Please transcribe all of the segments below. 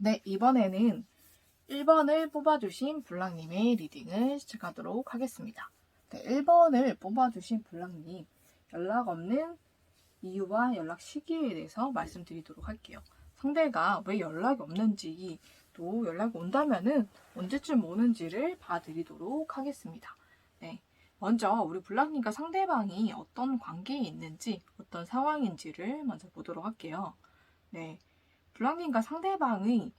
네, 이번에는 1번을 뽑아주신 블랑님의 리딩을 시작하도록 하겠습니다. 네, 1번을 뽑아주신 블랑님, 연락 없는 이유와 연락 시기에 대해서 말씀드리도록 할게요. 상대가 왜 연락이 없는지, 또 연락이 온다면은 언제쯤 오는지를 봐드리도록 하겠습니다. 네, 먼저 우리 블랑님과 상대방이 어떤 관계에 있는지, 어떤 상황인지를 먼저 보도록 할게요. 네, 블랑님과 상대방의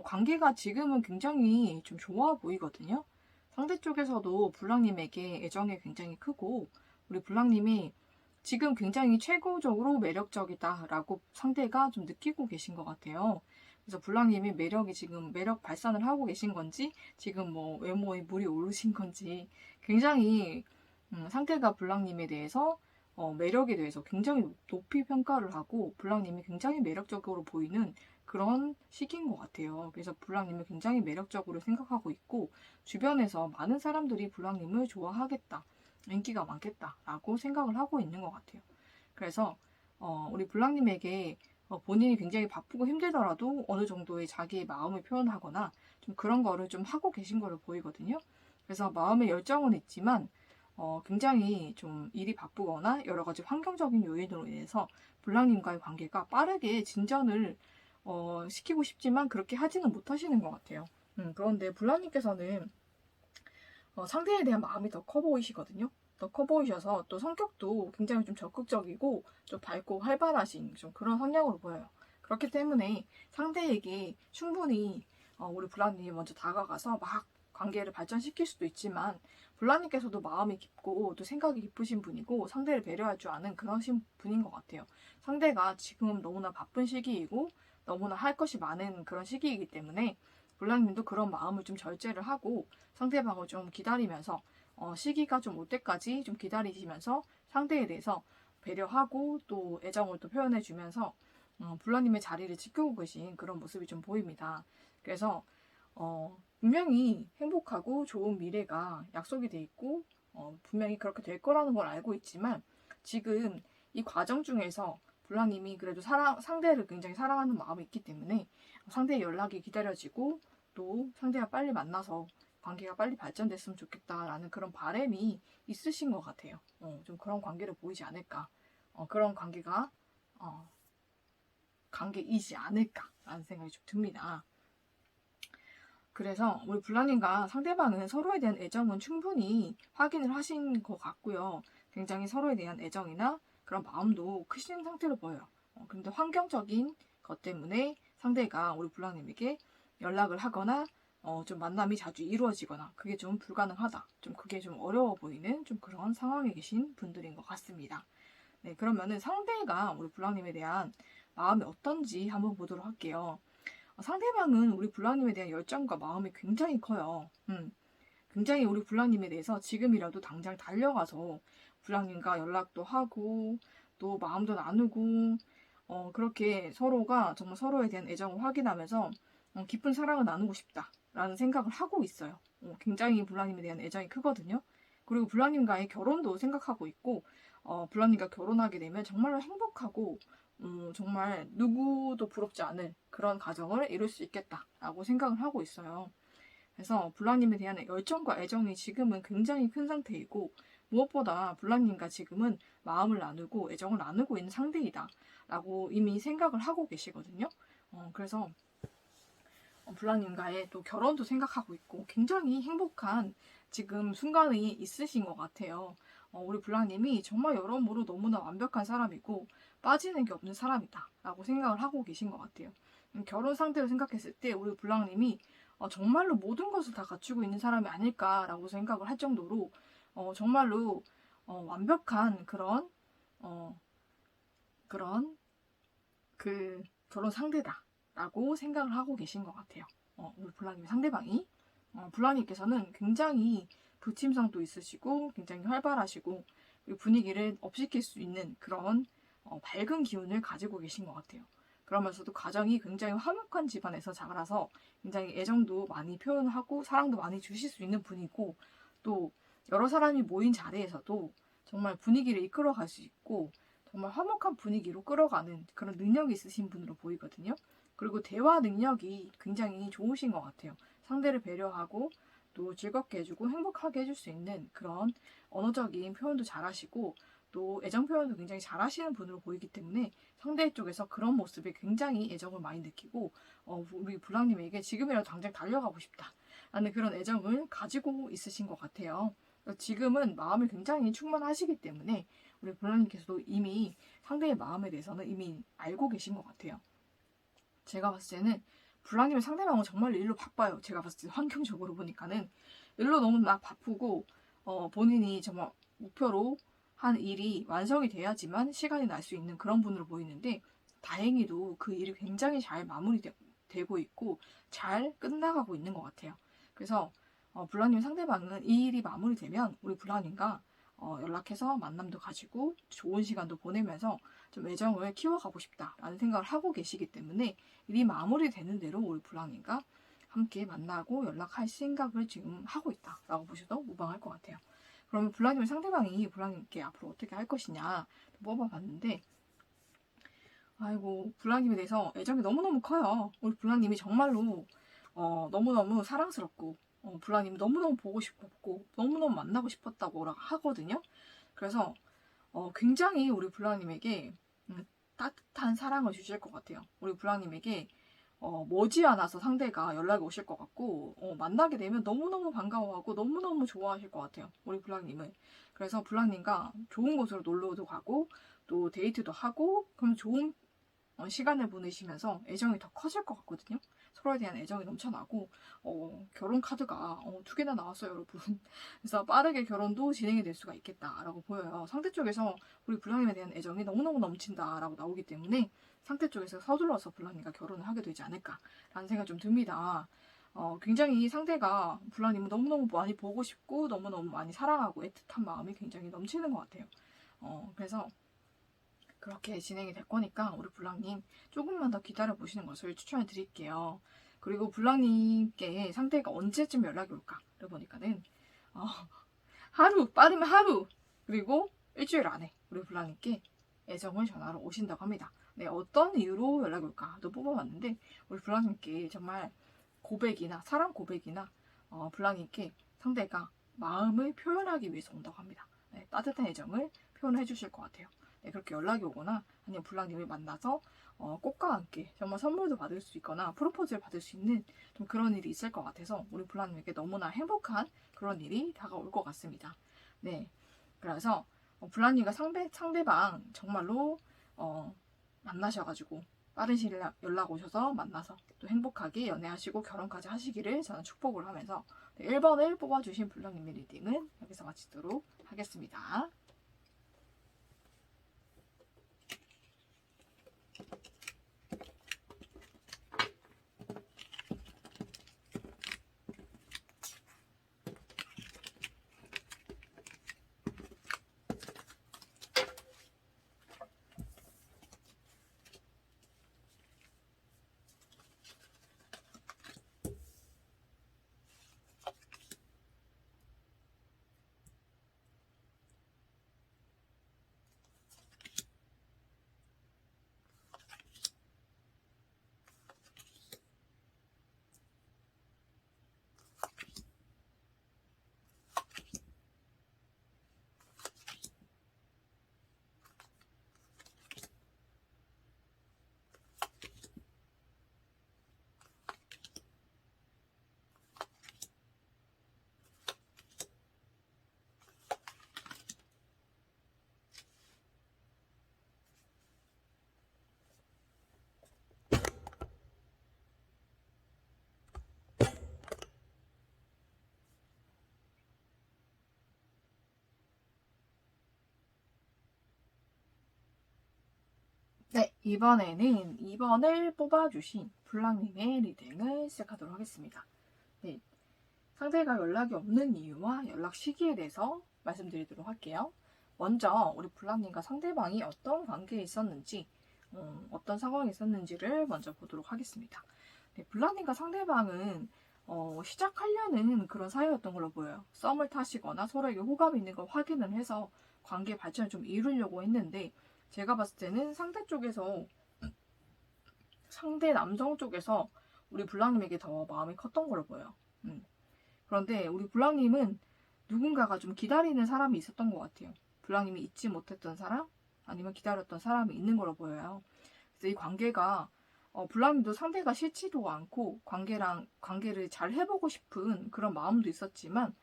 관계가 지금은 굉장히 좀 좋아 보이거든요. 상대 쪽에서도 블랑님에게 애정이 굉장히 크고, 우리 블랑님이 지금 굉장히 최고적으로 매력적이다라고 상대가 좀 느끼고 계신 것 같아요. 그래서 블랑님이 매력이 지금 매력 발산을 하고 계신 건지, 지금 뭐 외모에 물이 오르신 건지, 굉장히 상대가 블랑님에 대해서 매력에 대해서 굉장히 높이 평가를 하고 블랑님이 굉장히 매력적으로 보이는 그런 시기인 것 같아요. 그래서 블랑님을 굉장히 매력적으로 생각하고 있고 주변에서 많은 사람들이 블랑님을 좋아하겠다, 인기가 많겠다라고 생각을 하고 있는 것 같아요. 그래서 우리 블랑님에게 본인이 굉장히 바쁘고 힘들더라도 어느 정도의 자기의 마음을 표현하거나 좀 그런 거를 좀 하고 계신 거를 보이거든요. 그래서 마음의 열정은 있지만 굉장히 좀 일이 바쁘거나 여러 가지 환경적인 요인으로 인해서 블랑님과의 관계가 빠르게 진전을 시키고 싶지만 그렇게 하지는 못하시는 것 같아요. 그런데 블랑님께서는 상대에 대한 마음이 더 커 보이시거든요. 더 커 보이셔서 또 성격도 굉장히 좀 적극적이고 좀 밝고 활발하신 좀 그런 성향으로 보여요. 그렇기 때문에 상대에게 충분히 우리 블랑님이 먼저 다가가서 막 관계를 발전시킬 수도 있지만 블랑님께서도 마음이 깊고 또 생각이 깊으신 분이고 상대를 배려할 줄 아는 그런 분인 것 같아요. 상대가 지금 너무나 바쁜 시기이고 너무나 할 것이 많은 그런 시기이기 때문에 블랑님도 그런 마음을 좀 절제를 하고 상대방을 좀 기다리면서 시기가 좀 올 때까지 좀 기다리시면서 상대에 대해서 배려하고 또 애정을 또 표현해주면서 블랑님의 자리를 지키고 계신 그런 모습이 좀 보입니다. 그래서 분명히 행복하고 좋은 미래가 약속이 돼 있고 분명히 그렇게 될 거라는 걸 알고 있지만 지금 이 과정 중에서 블랑님이 그래도 상대를 굉장히 사랑하는 마음이 있기 때문에 상대의 연락이 기다려지고 또 상대가 빨리 만나서 관계가 빨리 발전됐으면 좋겠다라는 그런 바람이 있으신 것 같아요. 좀 그런 관계를 보이지 않을까. 그런 관계이지 않을까라는 생각이 좀 듭니다. 그래서 우리 블랑님과 상대방은 서로에 대한 애정은 충분히 확인을 하신 것 같고요. 굉장히 서로에 대한 애정이나 그런 마음도 크신 상태로 보여요. 그런데 환경적인 것 때문에 상대가 우리 블랑님에게 연락을 하거나 좀 만남이 자주 이루어지거나 그게 좀 불가능하다. 좀 그게 좀 어려워 보이는 좀 그런 상황에 계신 분들인 것 같습니다. 네, 그러면은 상대가 우리 블랑님에 대한 마음이 어떤지 한번 보도록 할게요. 상대방은 우리 블랑님에 대한 열정과 마음이 굉장히 커요. 굉장히 우리 블랑님에 대해서 지금이라도 당장 달려가서 블랑님과 연락도 하고 또 마음도 나누고 그렇게 서로가 정말 서로에 대한 애정을 확인하면서 깊은 사랑을 나누고 싶다라는 생각을 하고 있어요. 굉장히 블랑님에 대한 애정이 크거든요. 그리고 블랑님과의 결혼도 생각하고 있고 블랑님과 결혼하게 되면 정말로 행복하고 정말 누구도 부럽지 않을 그런 가정을 이룰 수 있겠다라고 생각을 하고 있어요. 그래서 블랑님에 대한 열정과 애정이 지금은 굉장히 큰 상태이고 무엇보다 블랑님과 지금은 마음을 나누고 애정을 나누고 있는 상태이다 라고 이미 생각을 하고 계시거든요. 그래서 블랑님과의 또 결혼도 생각하고 있고 굉장히 행복한 지금 순간이 있으신 것 같아요. 우리 블랑님이 정말 여러모로 너무나 완벽한 사람이고 빠지는 게 없는 사람이다 라고 생각을 하고 계신 것 같아요. 결혼 상태를 생각했을 때 우리 블랑님이 정말로 모든 것을 다 갖추고 있는 사람이 아닐까라고 생각을 할 정도로 정말로 완벽한 그런 그 결혼 상대다라고 생각을 하고 계신 것 같아요. 우리 블랑님 상대방이 블랑님께서는 굉장히 부침성도 있으시고 굉장히 활발하시고 그리고 분위기를 업시킬 수 있는 그런 밝은 기운을 가지고 계신 것 같아요. 그러면서도 가정이 굉장히 화목한 집안에서 자라서 굉장히 애정도 많이 표현하고 사랑도 많이 주실 수 있는 분이고 또 여러 사람이 모인 자리에서도 정말 분위기를 이끌어갈 수 있고 정말 화목한 분위기로 끌어가는 그런 능력이 있으신 분으로 보이거든요. 그리고 대화 능력이 굉장히 좋으신 것 같아요. 상대를 배려하고 또 즐겁게 해주고 행복하게 해줄 수 있는 그런 언어적인 표현도 잘하시고 또 애정 표현도 굉장히 잘하시는 분으로 보이기 때문에 상대 쪽에서 그런 모습에 굉장히 애정을 많이 느끼고 우리 불랑님에게 지금이라도 당장 달려가고 싶다 라는 그런 애정을 가지고 있으신 것 같아요. 지금은 마음이 굉장히 충만하시기 때문에 우리 불랑님께서도 이미 상대의 마음에 대해서는 이미 알고 계신 것 같아요. 제가 봤을 때는 불랑님의 상대방은 정말 일로 바빠요. 제가 봤을 때 환경적으로 보니까는 일로 너무 막 바쁘고 본인이 정말 목표로 한 일이 완성이 돼야지만 시간이 날 수 있는 그런 분으로 보이는데 다행히도 그 일이 굉장히 잘 마무리되고 있고 잘 끝나가고 있는 것 같아요. 그래서 불랑님 상대방은 이 일이 마무리되면 우리 불랑님과 연락해서 만남도 가지고 좋은 시간도 보내면서 좀 애정을 키워가고 싶다라는 생각을 하고 계시기 때문에 일이 마무리되는 대로 우리 불랑님과 함께 만나고 연락할 생각을 지금 하고 있다라고 보셔도 무방할 것 같아요. 그러면 불랑님 상대방이 불랑님께 앞으로 어떻게 할 것이냐 뽑아봤는데 아이고 불랑님에 대해서 애정이 너무너무 커요. 우리 불랑님이 정말로 너무너무 사랑스럽고 불랑님 너무너무 보고 싶었고 너무너무 만나고 싶었다고 하거든요. 그래서 굉장히 우리 불랑님에게 따뜻한 사랑을 주실 것 같아요. 우리 불랑님에게 머지않아서 상대가 연락이 오실 것 같고 만나게 되면 너무너무 반가워하고 너무너무 좋아하실 것 같아요. 우리 불랑님은. 그래서 불랑님과 좋은 곳으로 놀러도 가고 또 데이트도 하고 그럼 좋은 시간을 보내시면서 애정이 더 커질 것 같거든요. 서로에 대한 애정이 넘쳐나고 결혼 카드가 2개나 나왔어요, 여러분. 그래서 빠르게 결혼도 진행이 될 수가 있겠다라고 보여요. 상대 쪽에서 우리 불랑님에 대한 애정이 너무너무 넘친다라고 나오기 때문에 상대 쪽에서 서둘러서 불랑님과 결혼을 하게 되지 않을까라는 생각이 좀 듭니다. 굉장히 상대가 불랑님을 너무너무 많이 보고 싶고 너무너무 많이 사랑하고 애틋한 마음이 굉장히 넘치는 것 같아요. 그래서 그렇게 진행이 될 거니까 우리 불랑님 조금만 더 기다려 보시는 것을 추천해 드릴게요. 그리고 불랑님께 상대가 언제쯤 연락이 올까를 보니까는 하루 빠르면 하루 그리고 일주일 안에 우리 불랑님께 애정을 전하러 오신다고 합니다. 네, 어떤 이유로 연락이 올까도 뽑아봤는데 우리 불랑님께 정말 고백이나 사랑 고백이나 불랑님께 상대가 마음을 표현하기 위해서 온다고 합니다. 네, 따뜻한 애정을 표현해 주실 것 같아요. 네, 그렇게 연락이 오거나 아니면 불랑님을 만나서 꽃과 함께 정말 선물도 받을 수 있거나 프로포즈를 받을 수 있는 좀 그런 일이 있을 것 같아서 우리 불랑님에게 너무나 행복한 그런 일이 다가올 것 같습니다. 네, 그래서 불랑님과 상대방 정말로 만나셔가지고 빠른 시일 연락 오셔서 만나서 또 행복하게 연애하시고 결혼까지 하시기를 저는 축복을 하면서 1번을 뽑아주신 불랑님의 리딩은 여기서 마치도록 하겠습니다. 네, 이번에는 2번을 뽑아주신 불랑님의 리딩을 시작하도록 하겠습니다. 네, 상대가 연락이 없는 이유와 연락 시기에 대해서 말씀드리도록 할게요. 먼저 우리 불랑님과 상대방이 어떤 관계에 있었는지 어떤 상황이 있었는지를 먼저 보도록 하겠습니다. 네, 불랑님과 상대방은 시작하려는 그런 사이였던 걸로 보여요. 썸을 타시거나 서로에게 호감이 있는 걸 확인을 해서 관계 발전을 좀 이루려고 했는데 제가 봤을 때는 상대 쪽에서 상대 남성 쪽에서 우리 블랑님에게 더 마음이 컸던 걸로 보여요. 그런데 우리 블랑님은 누군가가 좀 기다리는 사람이 있었던 것 같아요. 블랑님이 잊지 못했던 사람? 아니면 기다렸던 사람이 있는 걸로 보여요. 그래서 이 관계가 블랑님도 상대가 싫지도 않고 관계를 잘 해보고 싶은 그런 마음도 있었지만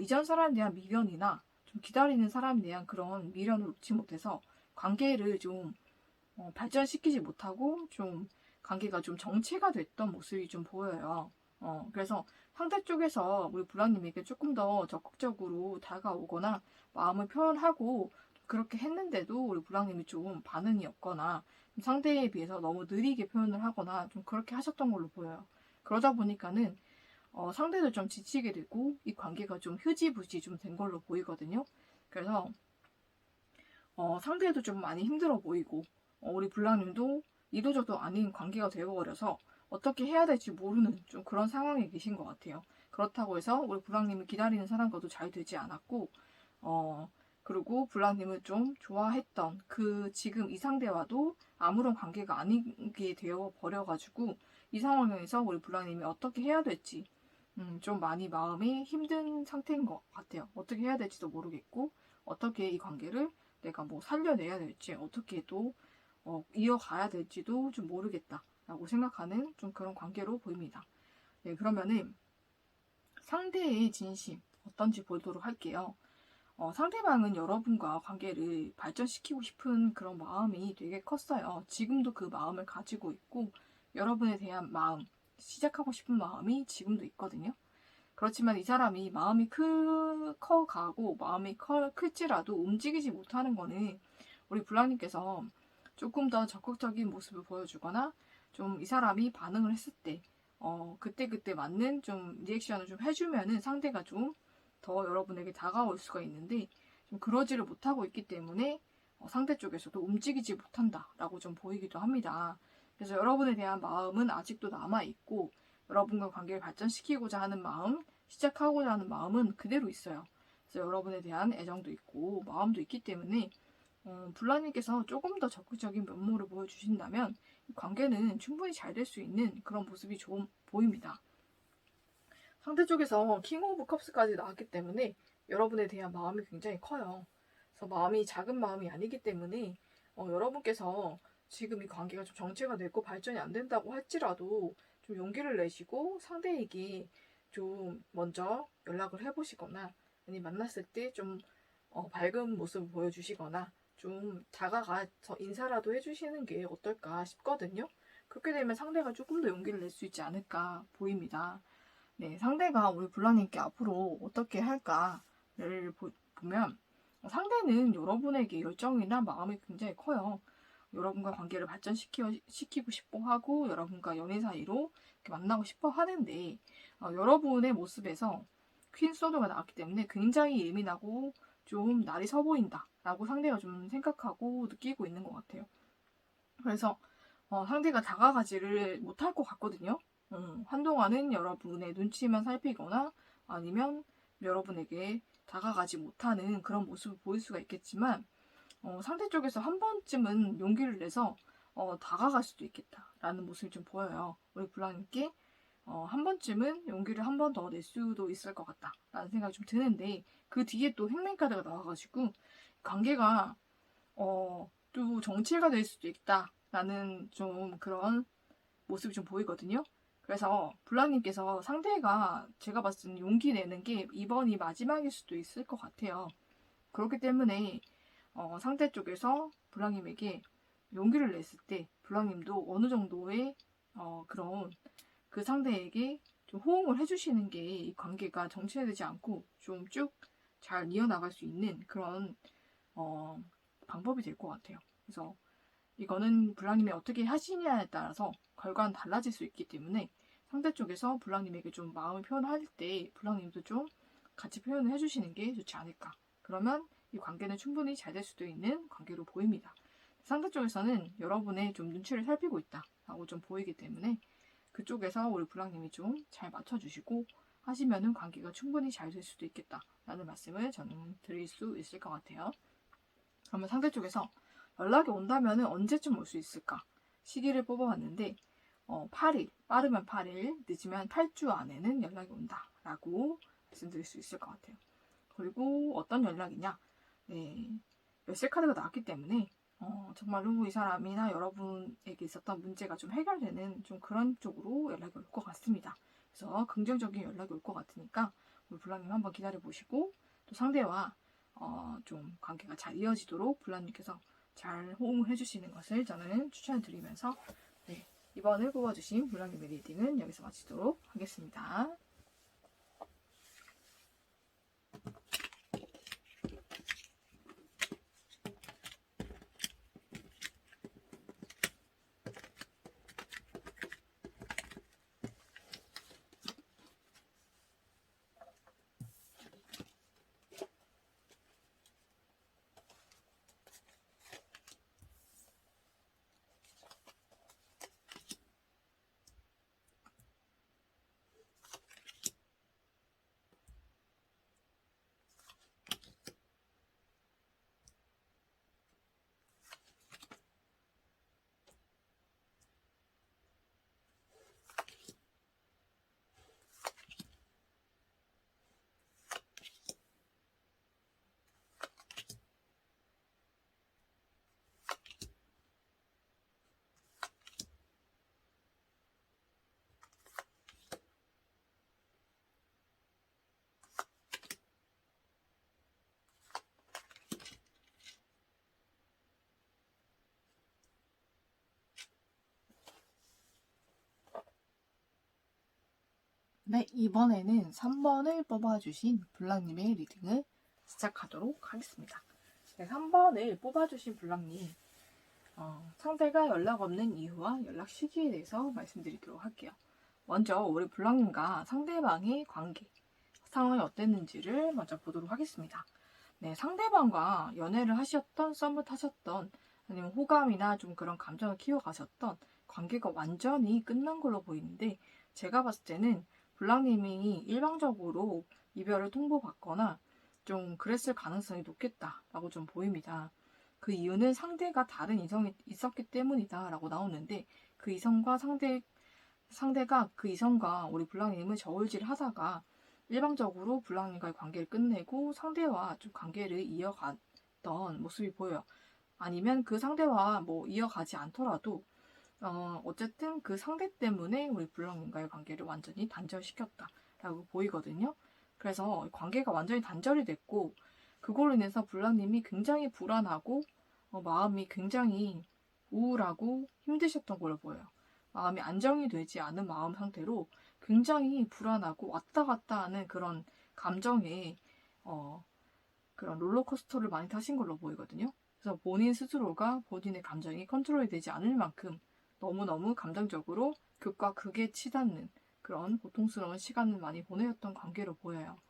이전 사람에 대한 미련이나 좀 기다리는 사람에 대한 그런 미련을 놓지 못해서 관계를 좀 발전시키지 못하고 좀 관계가 좀 정체가 됐던 모습이 좀 보여요. 그래서 상대 쪽에서 우리 블랑님에게 조금 더 적극적으로 다가오거나 마음을 표현하고 그렇게 했는데도 우리 블랑님이 좀 반응이 없거나 상대에 비해서 너무 느리게 표현을 하거나 좀 그렇게 하셨던 걸로 보여요. 그러다 보니까는 상대도 좀 지치게 되고 이 관계가 좀 흐지부지 좀 된 걸로 보이거든요. 그래서 상대도 좀 많이 힘들어 보이고 우리 블랑님도 이도저도 아닌 관계가 되어버려서 어떻게 해야 될지 모르는 좀 그런 상황에 계신 것 같아요. 그렇다고 해서 우리 블랑님이 기다리는 사람과도 잘 되지 않았고 그리고 블랑님을 좀 좋아했던 그 지금 이 상대와도 아무런 관계가 아니게 되어 버려가지고 이 상황에서 우리 블랑님이 어떻게 해야 될지 좀 많이 마음이 힘든 상태인 것 같아요. 어떻게 해야 될지도 모르겠고 어떻게 이 관계를 내가 뭐 살려내야 될지 어떻게 또 이어가야 될지도 좀 모르겠다라고 생각하는 좀 그런 관계로 보입니다. 네, 그러면은 상대의 진심 어떤지 보도록 할게요. 상대방은 여러분과 관계를 발전시키고 싶은 그런 마음이 되게 컸어요. 지금도 그 마음을 가지고 있고 여러분에 대한 마음, 시작하고 싶은 마음이 지금도 있거든요. 그렇지만 이 사람이 마음이 커가고 마음이 클지라도 움직이지 못하는 거는 우리 블랑님께서 조금 더 적극적인 모습을 보여주거나 좀 이 사람이 반응을 했을 때 그때그때 맞는 좀 리액션을 좀 해주면은 상대가 좀 더 여러분에게 다가올 수가 있는데 좀 그러지를 못하고 있기 때문에 상대 쪽에서도 움직이지 못한다라고 좀 보이기도 합니다. 그래서 여러분에 대한 마음은 아직도 남아있고 여러분과 관계를 발전시키고자 하는 마음, 시작하고자 하는 마음은 그대로 있어요. 그래서 여러분에 대한 애정도 있고 마음도 있기 때문에 블라님께서 조금 더 적극적인 면모를 보여주신다면 관계는 충분히 잘 될 수 있는 그런 모습이 좀 보입니다. 상대 쪽에서 킹 오브 컵스까지 나왔기 때문에 여러분에 대한 마음이 굉장히 커요. 그래서 마음이 작은 마음이 아니기 때문에 여러분께서 지금 이 관계가 좀 정체가 되고 발전이 안 된다고 할지라도 좀 용기를 내시고 상대에게 좀 먼저 연락을 해보시거나 아니 만났을 때 좀 밝은 모습을 보여주시거나 좀 다가가서 인사라도 해주시는 게 어떨까 싶거든요. 그렇게 되면 상대가 조금 더 용기를 낼 수 있지 않을까 보입니다. 네, 상대가 우리 블라님께 앞으로 어떻게 할까를 보면 상대는 여러분에게 열정이나 마음이 굉장히 커요. 여러분과 관계를 발전시키고 싶어 하고 여러분과 연인 사이로 이렇게 만나고 싶어 하는데 여러분의 모습에서 퀸 소드가 나왔기 때문에 굉장히 예민하고 좀 날이 서 보인다 라고 상대가 좀 생각하고 느끼고 있는 것 같아요. 그래서 상대가 다가가지를 못할 것 같거든요. 한동안은 여러분의 눈치만 살피거나 아니면 여러분에게 다가가지 못하는 그런 모습을 보일 수가 있겠지만 상대 쪽에서 한 번쯤은 용기를 내서 다가갈 수도 있겠다라는 모습이 좀 보여요. 우리 블랑님께 한 번쯤은 용기를 한 번 더 낼 수도 있을 것 같다라는 생각이 좀 드는데 그 뒤에 또 행맨카드가 나와가지고 관계가 또 정체가 될 수도 있다라는 좀 그런 모습이 좀 보이거든요. 그래서 블랑님께서 상대가 제가 봤을 때는 용기 내는 게 이번이 마지막일 수도 있을 것 같아요. 그렇기 때문에 상대 쪽에서 블랑님에게 용기를 냈을 때 블랑님도 어느 정도의 그런 그 상대에게 좀 호응을 해주시는 게 이 관계가 정체되지 않고 좀 쭉 잘 이어나갈 수 있는 그런 방법이 될 것 같아요. 그래서 이거는 블랑님이 어떻게 하시냐에 따라서 결과는 달라질 수 있기 때문에 상대 쪽에서 블랑님에게 좀 마음을 표현할 때 블랑님도 좀 같이 표현을 해주시는 게 좋지 않을까. 그러면 이 관계는 충분히 잘 될 수도 있는 관계로 보입니다. 상대 쪽에서는 여러분의 좀 눈치를 살피고 있다라고 좀 보이기 때문에 그쪽에서 우리 블랑님이 좀 잘 맞춰주시고 하시면은 관계가 충분히 잘 될 수도 있겠다라는 말씀을 저는 드릴 수 있을 것 같아요. 그러면 상대 쪽에서 연락이 온다면은 언제쯤 올 수 있을까? 시기를 뽑아봤는데 8일, 빠르면 8일, 늦으면 8주 안에는 연락이 온다 라고 말씀드릴 수 있을 것 같아요. 그리고 어떤 연락이냐, 네, 열쇠 카드가 나왔기 때문에 정말로 이 사람이나 여러분에게 있었던 문제가 좀 해결되는 좀 그런 쪽으로 연락이 올 것 같습니다. 그래서 긍정적인 연락이 올 것 같으니까 우리 블라님 한번 기다려 보시고, 또 상대와 좀 관계가 잘 이어지도록 블라님께서 잘 호응을 해주시는 것을 저는 추천드리면서, 네, 이번을 뽑아주신 블라님의 리딩은 여기서 마치도록 하겠습니다. 네, 이번에는 3번을 뽑아주신 블랑님의 리딩을 시작하도록 하겠습니다. 네, 3번을 뽑아주신 블랑님, 상대가 연락 없는 이유와 연락 시기에 대해서 말씀드리도록 할게요. 먼저 우리 블랑님과 상대방의 관계, 상황이 어땠는지를 먼저 보도록 하겠습니다. 네, 상대방과 연애를 하셨던, 썸을 타셨던, 아니면 호감이나 좀 그런 감정을 키워가셨던 관계가 완전히 끝난 걸로 보이는데, 제가 봤을 때는 블랑님이 일방적으로 이별을 통보받거나 좀 그랬을 가능성이 높겠다라고 좀 보입니다. 그 이유는 상대가 다른 이성이 있었기 때문이다라고 나오는데, 그 이성과 상대가 그 이성과 우리 블랑님을 저울질 하다가 일방적으로 블랑님과의 관계를 끝내고 상대와 좀 관계를 이어갔던 모습이 보여요. 아니면 그 상대와 뭐 이어가지 않더라도 어쨌든 그 상대 때문에 우리 블랑님과의 관계를 완전히 단절시켰다라고 보이거든요. 그래서 관계가 완전히 단절이 됐고, 그걸로 인해서 블랑님이 굉장히 불안하고 마음이 굉장히 우울하고 힘드셨던 걸로 보여요. 마음이 안정이 되지 않은 마음 상태로 굉장히 불안하고 왔다 갔다 하는 그런 감정에 그런 롤러코스터를 많이 타신 걸로 보이거든요. 그래서 본인 스스로가 본인의 감정이 컨트롤이 되지 않을 만큼 너무너무 감정적으로 극과 극에 치닫는 그런 고통스러운 시간을 많이 보내었던 관계로 보여요.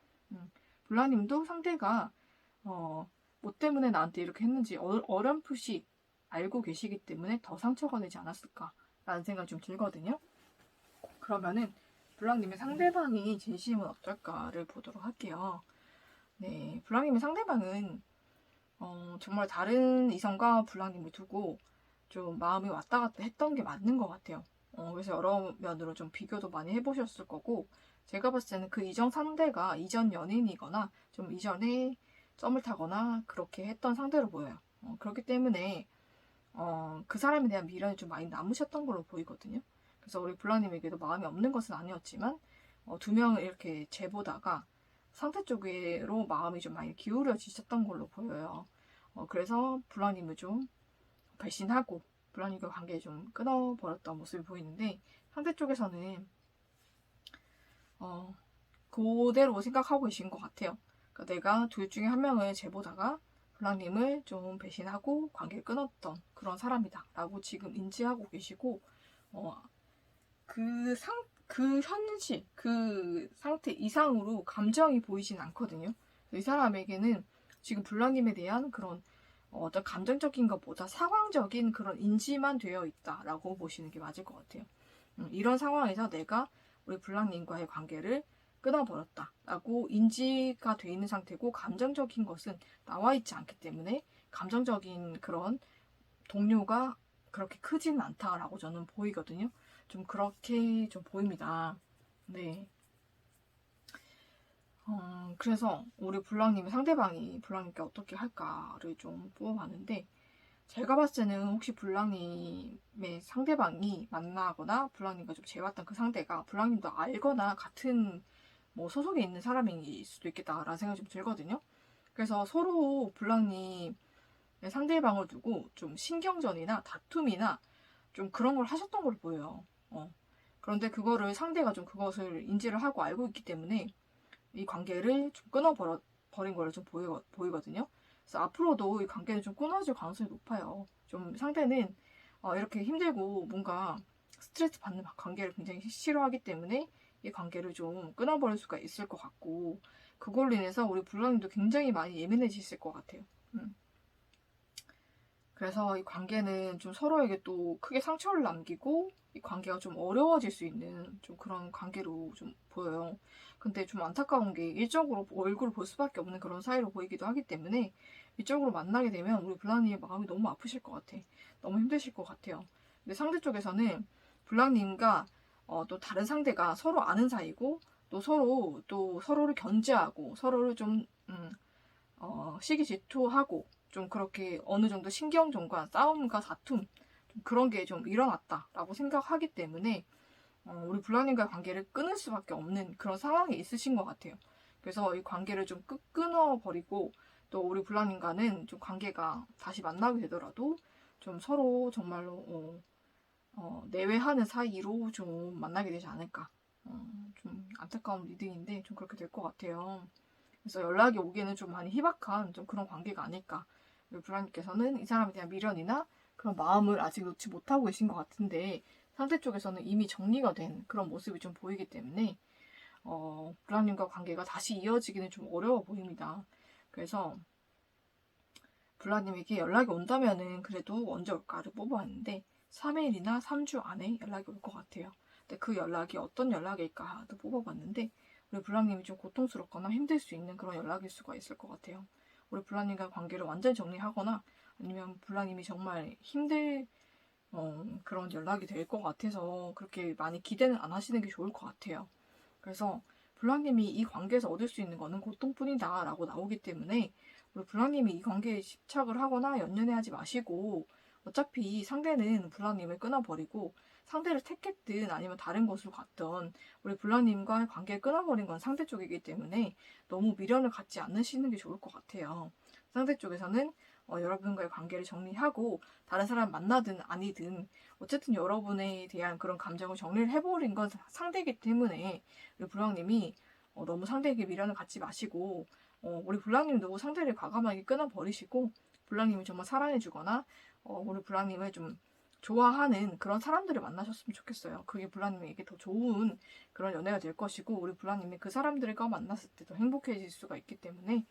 블라님도 상대가 뭐 때문에 나한테 이렇게 했는지 어렴풋이 알고 계시기 때문에 더 상처가 되지 않았을까라는 생각이 좀 들거든요. 그러면은 블랑님의 상대방이 진심은 어떨까를 보도록 할게요. 네, 블랑님의 상대방은 정말 다른 이성과 블랑님을 두고 좀 마음이 왔다 갔다 했던 게 맞는 것 같아요. 그래서 여러 면으로 좀 비교도 많이 해보셨을 거고, 제가 봤을 때는 그 이전 상대가 이전 연인이거나 좀 이전에 썸을 타거나 그렇게 했던 상대로 보여요. 그렇기 때문에 그 사람에 대한 미련이 좀 많이 남으셨던 걸로 보이거든요. 그래서 우리 블라님에게도 마음이 없는 것은 아니었지만 두 명을 이렇게 재보다가 상대 쪽으로 마음이 좀 많이 기울여지셨던 걸로 보여요. 그래서 블라님을 좀 배신하고 블라님과 관계를 좀 끊어버렸던 모습이 보이는데, 상대 쪽에서는 그대로 생각하고 계신 것 같아요. 그러니까 내가 둘 중에 한 명을 재보다가 블랑님을 좀 배신하고 관계를 끊었던 그런 사람이다 라고 지금 인지하고 계시고, 그 현실, 그 상태 이상으로 감정이 보이진 않거든요. 이 사람에게는 지금 블랑님에 대한 그런 어떤 감정적인 것보다 상황적인 그런 인지만 되어 있다라고 보시는 게 맞을 것 같아요. 이런 상황에서 내가 우리 블랑님과의 관계를 끊어버렸다라고 인지가 돼 있는 상태고, 감정적인 것은 나와 있지 않기 때문에 감정적인 그런 동료가 그렇게 크지는 않다라고 저는 보이거든요. 좀 그렇게 좀 보입니다. 네. 그래서 우리 불랑님의 상대방이 불랑님께 어떻게 할까를 좀 뽑아봤는데, 제가 봤을 때는 혹시 불랑님의 상대방이 만나거나 불랑님과 좀 재왔던 그 상대가 불랑님도 알거나 같은 뭐 소속에 있는 사람일 수도 있겠다라는 생각이 좀 들거든요. 그래서 서로 불랑님의 상대방을 두고 좀 신경전이나 다툼이나 좀 그런 걸 하셨던 걸로 보여요. 그런데 그거를 상대가 좀 그것을 인지를 하고 알고 있기 때문에 이 관계를 좀 끊어버린 거를 좀 보이거든요. 그래서 앞으로도 이 관계는 좀 끊어질 가능성이 높아요. 좀 상대는 이렇게 힘들고 뭔가 스트레스 받는 관계를 굉장히 싫어하기 때문에 이 관계를 좀 끊어버릴 수가 있을 것 같고, 그걸로 인해서 우리 불랑님도 굉장히 많이 예민해지실 것 같아요. 그래서 이 관계는 좀 서로에게 또 크게 상처를 남기고 이 관계가 좀 어려워질 수 있는 좀 그런 관계로 좀 보여요. 근데 좀 안타까운 게 일적으로 얼굴을 볼 수밖에 없는 그런 사이로 보이기도 하기 때문에 일적으로 만나게 되면 우리 블랑님의 마음이 너무 아프실 것 같아. 너무 힘드실 것 같아요. 근데 상대 쪽에서는 블랑님과 또 다른 상대가 서로 아는 사이고 또 서로를 견제하고 서로를 좀 시기 질투하고 좀 그렇게 어느 정도 신경전과 싸움과 다툼 좀 그런 게 좀 일어났다라고 생각하기 때문에 우리 불란님과의 관계를 끊을 수밖에 없는 그런 상황이 있으신 것 같아요. 그래서 이 관계를 좀 끊어버리고 또 우리 불란님과는 좀 관계가 다시 만나게 되더라도 좀 서로 정말로 내외하는 사이로 좀 만나게 되지 않을까. 좀 안타까운 리딩인데 좀 그렇게 될 것 같아요. 그래서 연락이 오기에는 좀 많이 희박한 좀 그런 관계가 아닐까. 불안님께서는 이 사람에 대한 미련이나 그런 마음을 아직 놓지 못하고 계신 것 같은데 상대 쪽에서는 이미 정리가 된 그런 모습이 좀 보이기 때문에 불안님과 관계가 다시 이어지기는 좀 어려워 보입니다. 그래서 불안님에게 연락이 온다면은 그래도 언제 올까를 뽑아왔는데 3일이나 3주 안에 연락이 올 것 같아요. 근데 그 연락이 어떤 연락일까도 뽑아봤는데 우리 불랑님이 좀 고통스럽거나 힘들 수 있는 그런 연락일 수가 있을 것 같아요. 우리 불랑님과 관계를 완전히 정리하거나 아니면 불랑님이 정말 힘들 그런 연락이 될 것 같아서 그렇게 많이 기대는 안 하시는 게 좋을 것 같아요. 그래서 불랑님이 이 관계에서 얻을 수 있는 거는 고통뿐이다 라고 나오기 때문에 우리 불랑님이 이 관계에 집착을 하거나 연연해하지 마시고 어차피 상대는 불랑님을 끊어버리고 상대를 택했든 아니면 다른 곳으로 갔던 우리 불랑님과 관계를 끊어버린 건 상대 쪽이기 때문에 너무 미련을 갖지 않으시는 게 좋을 것 같아요. 상대 쪽에서는 여러분과의 관계를 정리하고 다른 사람 만나든 아니든 어쨌든 여러분에 대한 그런 감정을 정리를 해버린 건 상대이기 때문에 우리 불랑님이 너무 상대에게 미련을 갖지 마시고 우리 불랑님도 상대를 과감하게 끊어버리시고 불랑님을 정말 사랑해주거나 우리 불랑님을 좀 좋아하는 그런 사람들을 만나셨으면 좋겠어요. 그게 불랑님에게 더 좋은 그런 연애가 될 것이고 우리 불랑님이 그 사람들과 만났을 때 더 행복해질 수가 있기 때문에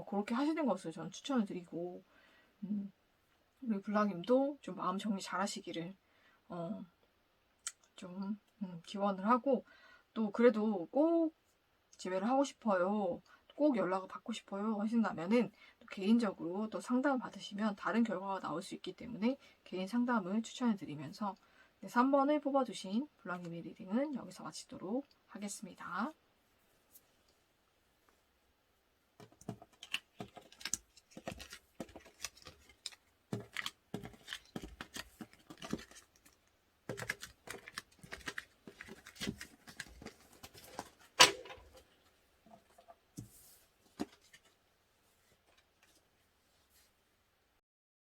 그렇게 하시는 것을 저는 추천을 드리고 우리 불랑님도 좀 마음 정리 잘 하시기를 좀 기원을 하고 또 그래도 꼭 재회를 하고 싶어요. 꼭 연락을 받고 싶어요 하신다면은 또 개인적으로 또 상담을 받으시면 다른 결과가 나올 수 있기 때문에 개인 상담을 추천해 드리면서 3번을 뽑아주신 블랑님의 리딩은 여기서 마치도록 하겠습니다.